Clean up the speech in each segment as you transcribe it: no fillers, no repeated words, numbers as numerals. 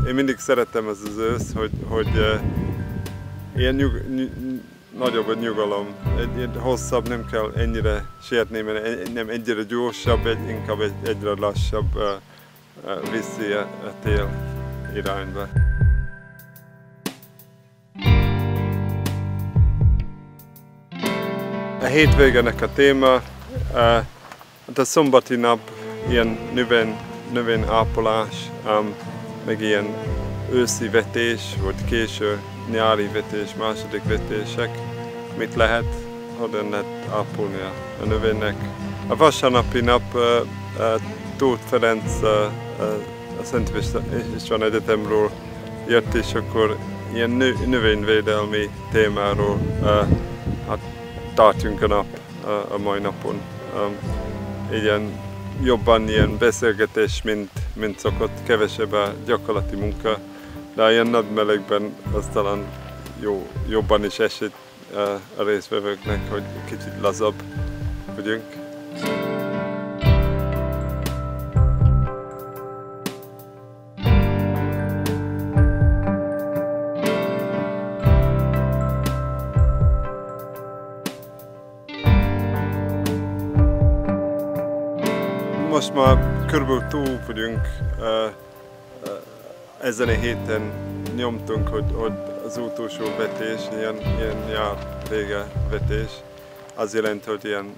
Én mindig szeretem ez az ősz, hogy ilyen nagyobb a nyugalom. Egy hosszabb, nem kell ennyire sietni, mert nem egyre gyorsabb, inkább egyre lassabb viszi a tél irányba. A hétvégenek a téma, a szombati nap ilyen növényápolás, meg ilyen őszi vetés, vagy késő nyári vetés, második vetések, mit lehet, hogyan lehet ápolni a növénynek. A vasárnapi nap Tóth Ferenc a Szent István Egyetemről jött, és akkor ilyen növényvédelmi témáról tartjunk a nap a mai napon. Jobban ilyen beszélgetés, mint szokott, kevesebb a gyakorlati munka, de ilyen nagy melegben az talán jobban is esik a résztvevőknek, hogy kicsit lazabb vagyunk. Most már körülbelül túl vagyunk, ezen a héten nyomtunk, hogy az utolsó vetés, ilyen nyár vége vetés, az jelent, hogy ilyen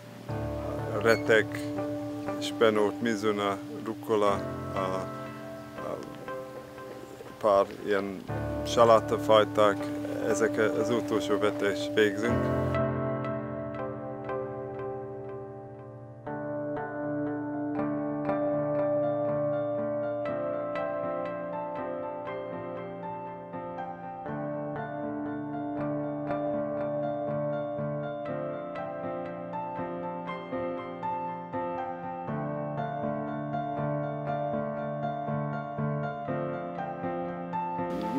retek, spenót, mizuna, rucola, pár ilyen salátafajták, ezek az utolsó vetés végzünk.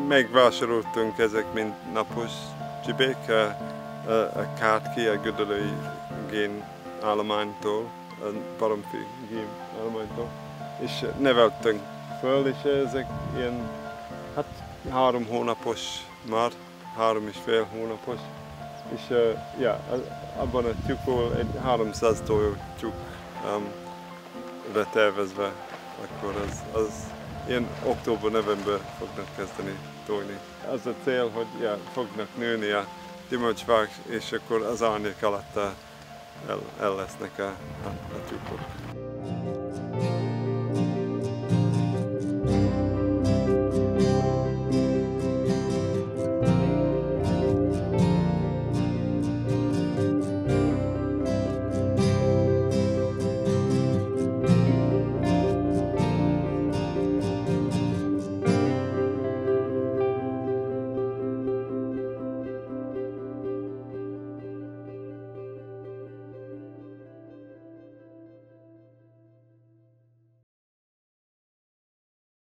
Megvásároltunk ezek mind napos csibék, a Kártki, a Gödöllői Gén állománytól, a Baromfi Gén állománytól, és neveltünk föl, és ezek ilyen, 3 hónapos már, 3,5 hónapos, és abban a tyúkból egy 300 tojó tyúk tervezve, akkor az ilyen október-november fognak kezdeni tojni. Az a cél, hogy fognak nőni a gyümölcsfák, és akkor az árnyék alatt el lesznek a tyúkok.